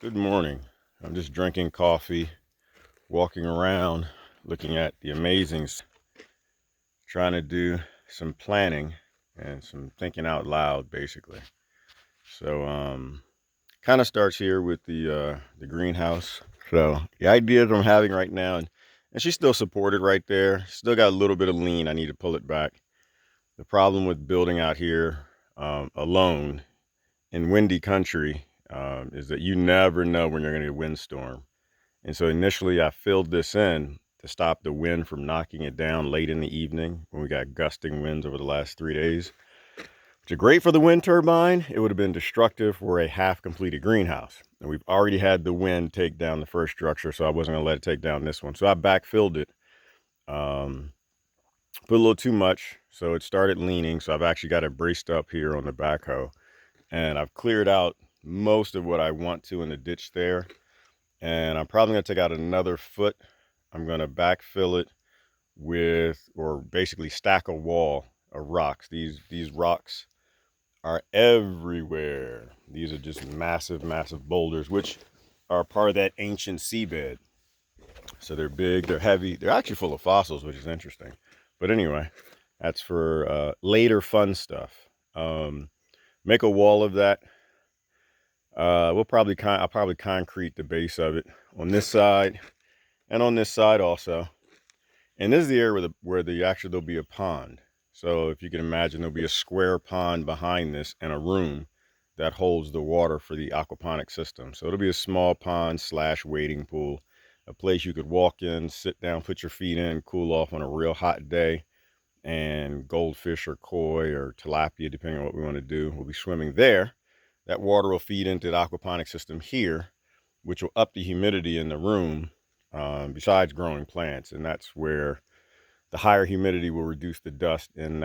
Good morning. I'm just drinking coffee, walking around, looking at the amazing, trying to do some planning and some thinking out loud, basically. So, kind of starts here with the greenhouse. So the ideas I'm having right now, and she's still supported right there. Still got a little bit of lean. I need to pull it back. The problem with building out here alone in windy country is that you never know when you're going to get a windstorm. And so initially I filled this in to stop the wind from knocking it down late in the evening when we got gusting winds over the last 3 days. Which is great for the wind turbine. It would have been destructive for a half completed greenhouse. And we've already had the wind take down the first structure, so I wasn't gonna let it take down this one. So I backfilled it. Put a little too much, so it started leaning. So I've actually got it braced up here on the backhoe. And I've cleared out most of what I want to in the ditch there. And I'm probably gonna take out another foot. I'm gonna backfill it with, or basically stack a wall of rocks. These rocks are everywhere. These are just massive, massive boulders, which are part of that ancient seabed. So they're big, they're heavy, they're actually full of fossils, which is interesting. But anyway, that's for later fun stuff. Make a wall of that. I'll probably concrete the base of it on this side and on this side also. And this is the area where there'll be a pond. So if you can imagine, there'll be a square pond behind this and a room that holds the water for the aquaponic system. So it'll be a small pond / wading pool, a place you could walk in, sit down, put your feet in, cool off on a real hot day, and goldfish or koi or tilapia, depending on what we want to do, will be swimming there. That water will feed into the aquaponic system here, which will up the humidity in the room, besides growing plants. And that's where the higher humidity will reduce the dust in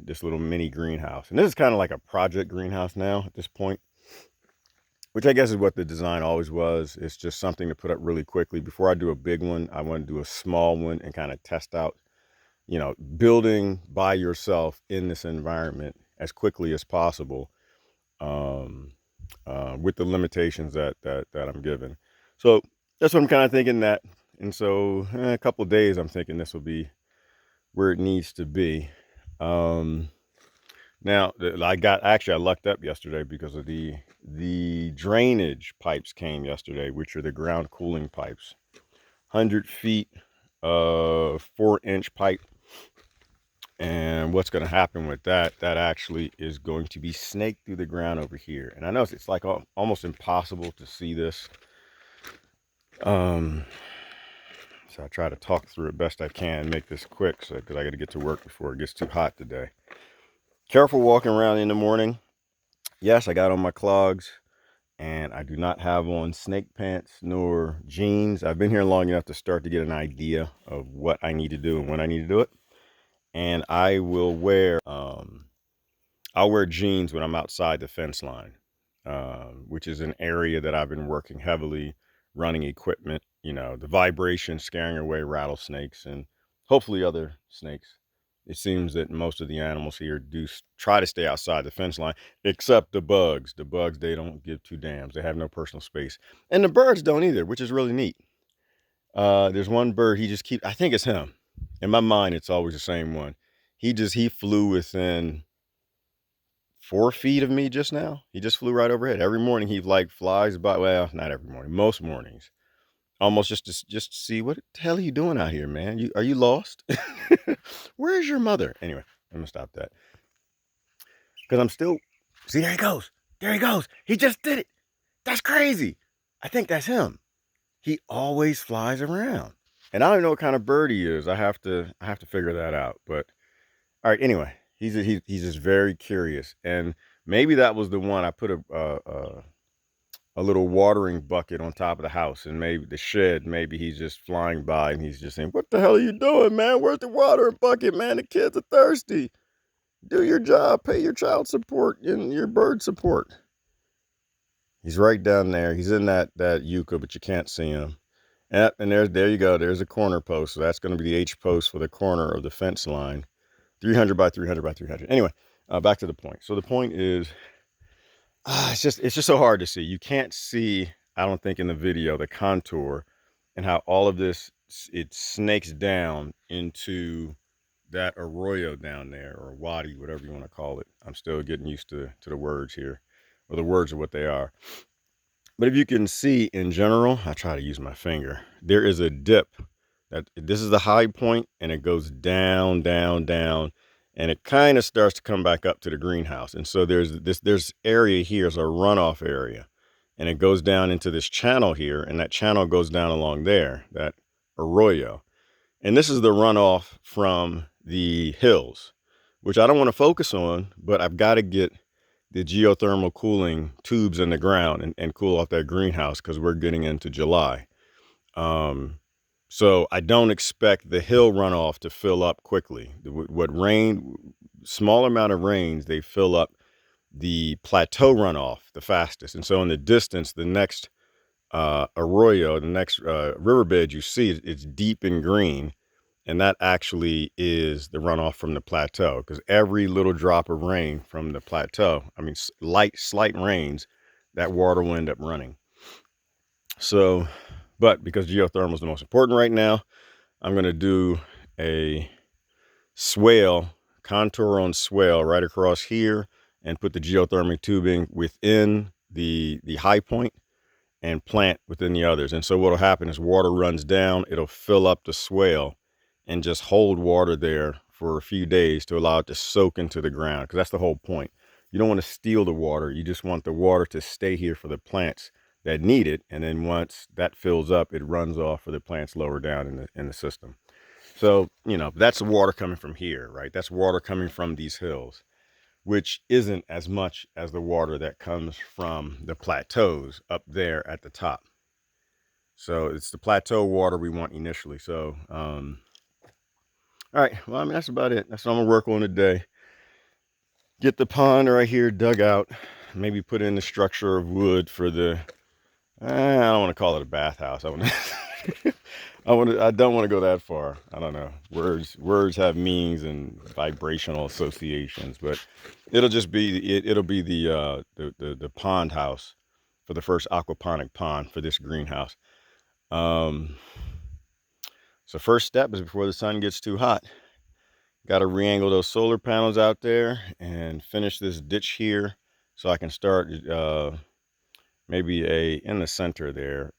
this little mini greenhouse. And this is kind of like a project greenhouse now at this point, which I guess is what the design always was. It's just something to put up really quickly. Before I do a big one, I want to do a small one and kind of test out, building by yourself in this environment as quickly as possible, with the limitations that I'm given. So that's what I'm kind of thinking that. And so a couple of days, I'm thinking this will be where it needs to be. Now I lucked up yesterday because of the drainage pipes came yesterday, which are the ground cooling pipes. 100 feet of 4-inch pipe. And what's going to happen with that actually is going to be snaked through the ground over here. And I know it's like almost impossible to see this. So I try to talk through it best I can, make this quick, because I got to get to work before it gets too hot today. Careful walking around in the morning. Yes, I got on my clogs, and I do not have on snake pants nor jeans. I've been here long enough to start to get an idea of what I need to do and when I need to do it. And I will I'll wear jeans when I'm outside the fence line, which is an area that I've been working heavily, running equipment, the vibration scaring away rattlesnakes and hopefully other snakes. It seems that most of the animals here do try to stay outside the fence line, except the bugs. The bugs, they don't give two damns. They have no personal space. And the birds don't either, which is really neat. There's one bird, I think it's him. In my mind, it's always the same one. He flew within 4 feet of me just now. He just flew right overhead. Every morning he flies by. Well, not every morning, most mornings. Almost just to see, what the hell are you doing out here, man? Are you lost? Where's your mother? Anyway, I'm gonna stop that. Because I'm still, see, there he goes. There he goes. He just did it. That's crazy. I think that's him. He always flies around. And I don't know what kind of bird he is. I have to figure that out. But all right, anyway, he's just very curious. And maybe that was the one. I put a little watering bucket on top of the house, and maybe the shed, maybe he's just flying by and he's just saying, "What the hell are you doing, man? Where's the watering bucket, man? The kids are thirsty. Do your job, pay your child support and your bird support." He's right down there. He's in that yucca, but you can't see him. And there you go. There's a corner post. So that's going to be the H post for the corner of the fence line. 300 by 300 by 300. Anyway, back to the point. So the point is, it's just so hard to see. You can't see, I don't think in the video, the contour and how all of this, it snakes down into that arroyo down there, or wadi, whatever you want to call it. I'm still getting used to the words here, or the words of what they are. But if you can see in general, I try to use my finger, there is a dip. That this is the high point, and it goes down, down, down, and it kind of starts to come back up to the greenhouse. And so there's area here is a runoff area, and it goes down into this channel here, and that channel goes down along there, that arroyo. And this is the runoff from the hills, which I don't want to focus on, but I've got to get the geothermal cooling tubes in the ground and cool off that greenhouse, because we're getting into July. So I don't expect the hill runoff to fill up quickly. What rain, small amount of rains, they fill up the plateau runoff the fastest. And so in the distance, the next arroyo, the next riverbed you see, it's deep in green. And that actually is the runoff from the plateau, because every little drop of rain from the plateau, I mean, slight rains, that water will end up running. So, but because geothermal is the most important right now, I'm going to do a swale, contour on swale right across here, and put the geothermal tubing within the high point and plant within the others. And so what'll happen is water runs down, it'll fill up the swale and just hold water there for a few days to allow it to soak into the ground, because that's the whole point. You don't want to steal the water. You just want the water to stay here for the plants that need it. And then once that fills up, it runs off for the plants lower down in the system. So, you know, that's the water coming from here, right? That's water coming from these hills, which isn't as much as the water that comes from the plateaus up there at the top. So it's the plateau water we want initially. So, all right, well, I mean, that's about it. That's what I'm gonna work on today. Get the pond right here dug out, maybe put in the structure of wood for the, I don't want to call it a bathhouse. I don't want to go that far. I don't know. Words have meanings and vibrational associations, but it'll just be, it'll be the pond house for the first aquaponic pond for this greenhouse. So first step is, before the sun gets too hot, got to re-angle those solar panels out there and finish this ditch here, so I can start maybe in the center there,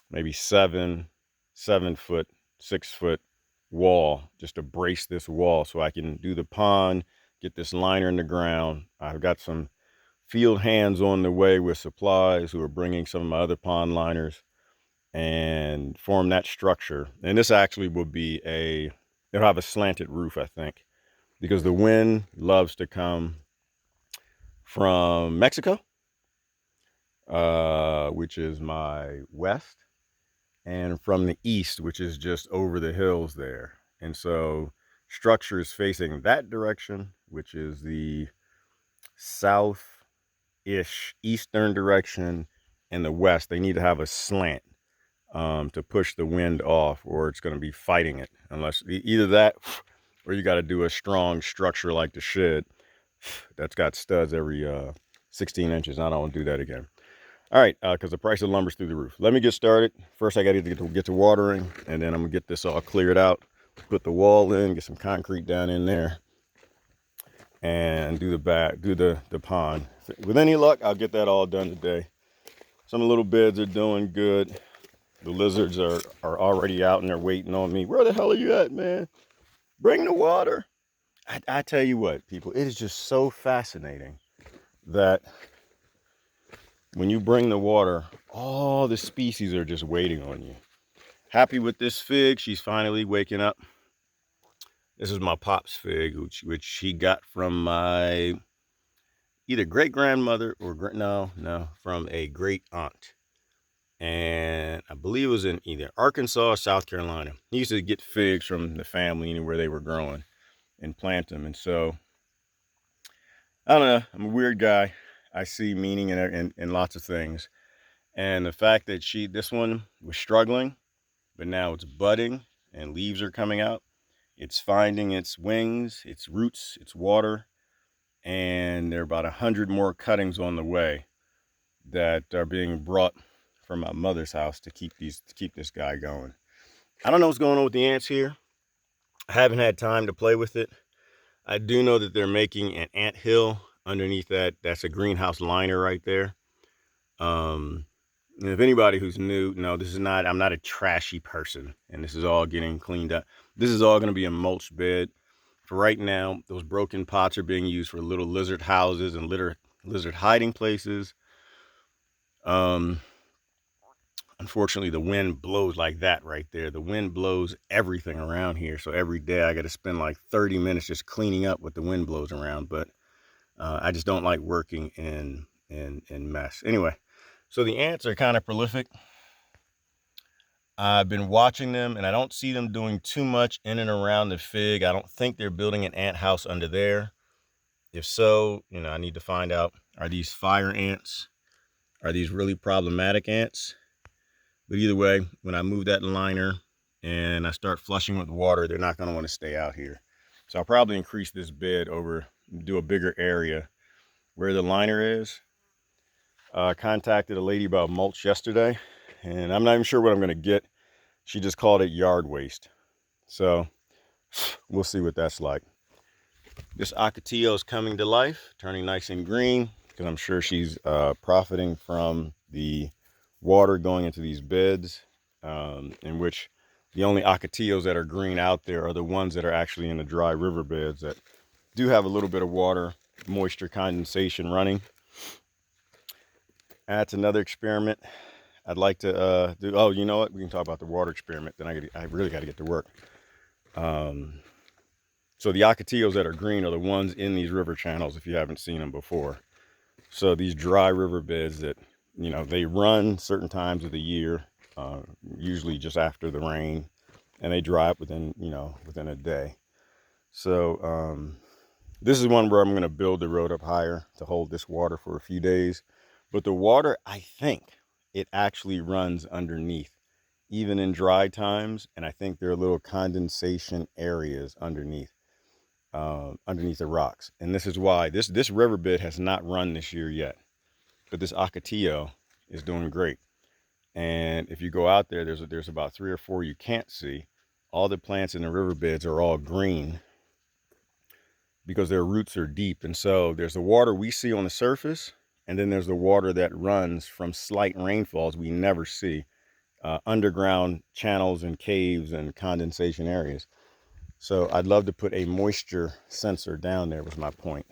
maybe 7 foot, 6 foot wall, just to brace this wall so I can do the pond, get this liner in the ground. I've got some field hands on the way with supplies who are bringing some of my other pond liners, and form that structure. And this actually will be it'll have a slanted roof, I think, because the wind loves to come from Mexico, which is my west, and from the east, which is just over the hills there. And so structure is facing that direction, which is the south-ish eastern direction, and the west, they need to have a slant to push the wind off, or it's going to be fighting it. Unless either that, or you got to do a strong structure like the shed that's got studs every 16 inches. I don't want to do that again. All right, because the price of lumber's through the roof. Let me get started. First, I got to get to watering, and then I'm gonna get this all cleared out, put the wall in, get some concrete down in there, and do the pond. With any luck, I'll get that all done today. Some little beds are doing good. The lizards are already out and they're waiting on me. Where the hell are you at, man? Bring the water. I tell you what, people, it is just so fascinating that when you bring the water, all the species are just waiting on you. Happy with this fig. She's finally waking up. This is my pop's fig, which he got from my either great-grandmother or from a great aunt. And I believe it was in either Arkansas or South Carolina. He used to get figs from the family anywhere they were growing and plant them. And so, I don't know, I'm a weird guy. I see meaning in lots of things. And the fact that this one was struggling, but now it's budding and leaves are coming out. It's finding its wings, its roots, its water, and there are about 100 more cuttings on the way that are being brought from my mother's house to keep this guy going. I don't know what's going on with the ants here. I haven't had time to play with it. I do know that they're making an ant hill underneath that. That's a greenhouse liner right there. And if anybody who's new, no, this is not, I'm not a trashy person, and this is all getting cleaned up. This is all going to be a mulch bed. For right now, those broken pots are being used for little lizard houses and lizard hiding places. Unfortunately, the wind blows like that right there. The wind blows everything around here. So every day I got to spend like 30 minutes just cleaning up what the wind blows around. But I just don't like working in mess. Anyway, so the ants are kind of prolific. I've been watching them, and I don't see them doing too much in and around the fig. I don't think they're building an ant house under there. If so, you know, I need to find out, are these fire ants? Are these really problematic ants? But either way, when I move that liner and I start flushing with water, they're not going to want to stay out here. So I'll probably increase this bed over, do a bigger area where the liner is. I contacted a lady about mulch yesterday, and I'm not even sure what I'm going to get. She just called it yard waste. So we'll see what that's like. This Ocotillo is coming to life, turning nice and green, because I'm sure she's profiting from the water going into these beds, in which the only Ocotillos that are green out there are the ones that are actually in the dry river beds that do have a little bit of water, moisture condensation running. That's another experiment I'd like to do. Oh, you know what? We can talk about the water experiment. Then I really got to get to work. So the Ocotillos that are green are the ones in these river channels, if you haven't seen them before. So these dry river beds that, you know, they run certain times of the year, usually just after the rain, and they dry up within a day. So this is one where I'm going to build the road up higher to hold this water for a few days. But the water, I think it actually runs underneath, even in dry times. And I think there are little condensation areas underneath the rocks. And this is why this riverbed has not run this year yet. But this Ocotillo is doing great. And if you go out there, there's about 3 or 4 you can't see. All the plants in the riverbeds are all green because their roots are deep. And so there's the water we see on the surface, and then there's the water that runs from slight rainfalls we never see, underground channels and caves and condensation areas. So I'd love to put a moisture sensor down there, was my point.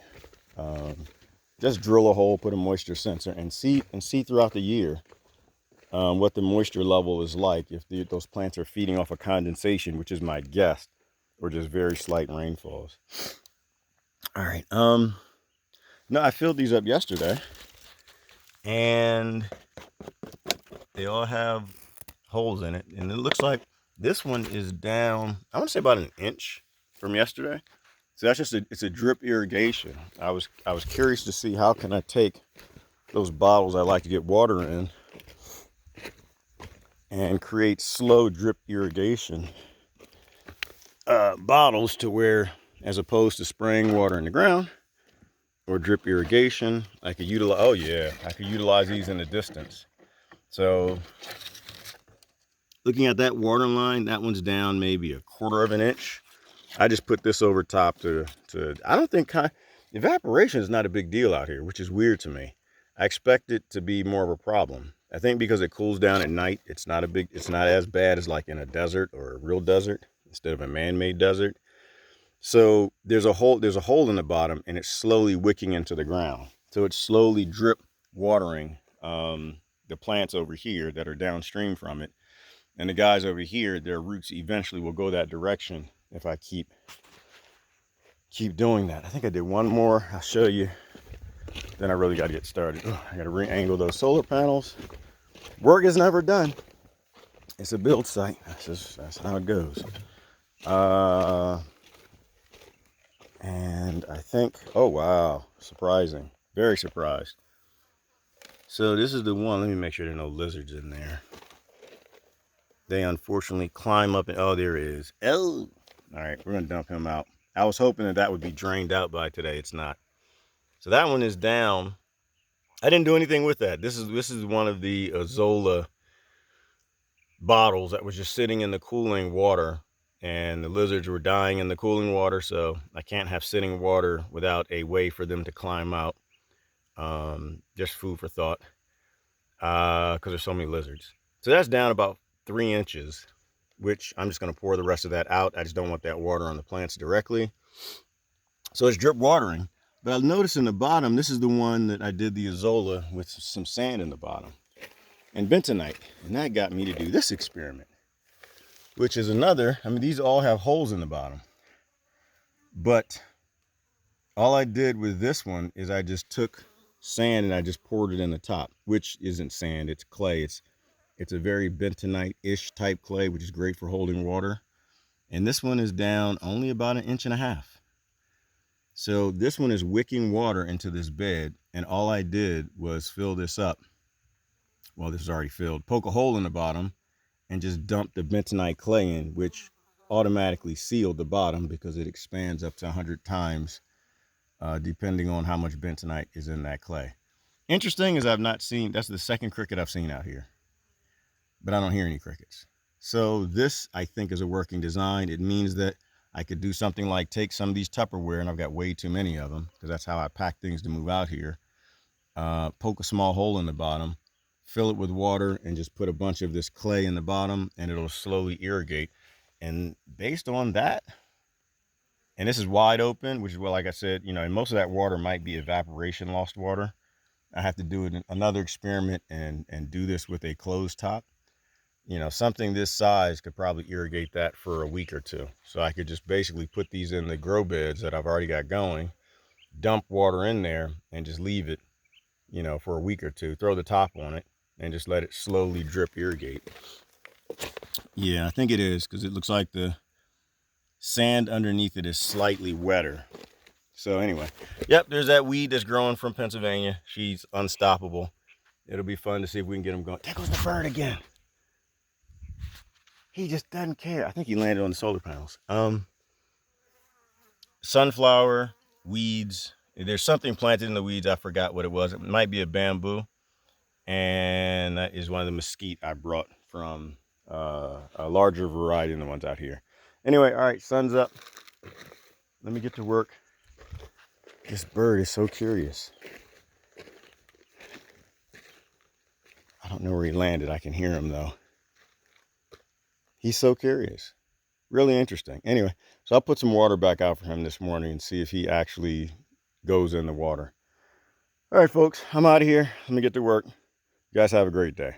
Just drill a hole, put a moisture sensor, and see throughout the year what the moisture level is like, if those plants are feeding off of condensation, which is my guess, or just very slight rainfalls. All right. No, I filled these up yesterday, and they all have holes in it, and it looks like this one is down, I want to say about an inch from yesterday. So that's just it's a drip irrigation. I was curious to see how can I take those bottles I like to get water in and create slow drip irrigation bottles, to where, as opposed to spraying water in the ground or drip irrigation, I could utilize, oh yeah, I could utilize these in the distance. So looking at that water line, that one's down maybe 1/4 of an inch. I just put this over top to I don't think evaporation is not a big deal out here, which is weird to me. I expect it to be more of a problem. I think because it cools down at night, it's not as bad as like in a desert or a real desert instead of a man-made desert. So there's a hole in the bottom, and it's slowly wicking into the ground. So it's slowly drip watering the plants over here that are downstream from it. And the guys over here, their roots eventually will go that direction if I keep doing that. I think I did one more. I'll show you. Then I really got to get started. I got to re-angle those solar panels. Work is never done. It's a build site. That's how it goes. And I think, oh wow, surprising. Very surprised. So this is the one. Let me make sure there are no lizards in there. They unfortunately climb up and, oh, there is. Oh, all right, we're gonna dump him out. I was hoping that would be drained out by today. It's not. So that one is down. I didn't do anything with that. This is one of the Azola bottles that was just sitting in the cooling water, and the lizards were dying in the cooling water, so I can't have sitting water without a way for them to climb out. Just food for thought, because there's so many lizards. So that's down about 3 inches, which I'm just going to pour the rest of that out. I just don't want that water on the plants directly. So it's drip watering. But I'll notice in the bottom, this is the one that I did the Azola with some sand in the bottom and bentonite. And that got me to do this experiment, which is another, I mean, these all have holes in the bottom. But all I did with this one is I just took sand and I just poured it in the top, which isn't sand, it's clay. It's a very bentonite-ish type clay, which is great for holding water. And this one is down only about 1.5 inches. So this one is wicking water into this bed, and all I did was fill this up. Well, this is already filled. Poke a hole in the bottom and just dump the bentonite clay in, which automatically sealed the bottom because it expands up to 100 times depending on how much bentonite is in that clay. Interesting is I've not seen, that's the second cricket I've seen out here, but I don't hear any crickets. So this, I think, is a working design. It means that I could do something like take some of these Tupperware, and I've got way too many of them because that's how I pack things to move out here. Poke a small hole in the bottom, fill it with water, and just put a bunch of this clay in the bottom, and it'll slowly irrigate. And based on that, and this is wide open, which is, well, like I said, you know, and most of that water might be evaporation lost water. I have to do another experiment and do this with a closed top. You know, something this size could probably irrigate that for a week or two. So I could just basically put these in the grow beds that I've already got going, dump water in there, and just leave it, you know, for a week or two, throw the top on it, and just let it slowly drip irrigate. Yeah, I think it is, because it looks like the sand underneath it is slightly wetter. So anyway, yep, there's that weed that's growing from Pennsylvania. She's unstoppable. It'll be fun to see if we can get him going. There goes the bird again. He just doesn't care. I think he landed on the solar panels. Sunflower, weeds. There's something planted in the weeds. I forgot what it was. It might be a bamboo. And that is one of the mesquite I brought from a larger variety than the ones out here. Anyway, all right, sun's up. Let me get to work. This bird is so curious. I don't know where he landed. I can hear him though. He's so curious. Really interesting. Anyway, so I'll put some water back out for him this morning and see if he actually goes in the water. All right, folks, I'm out of here. Let me get to work. You guys have a great day.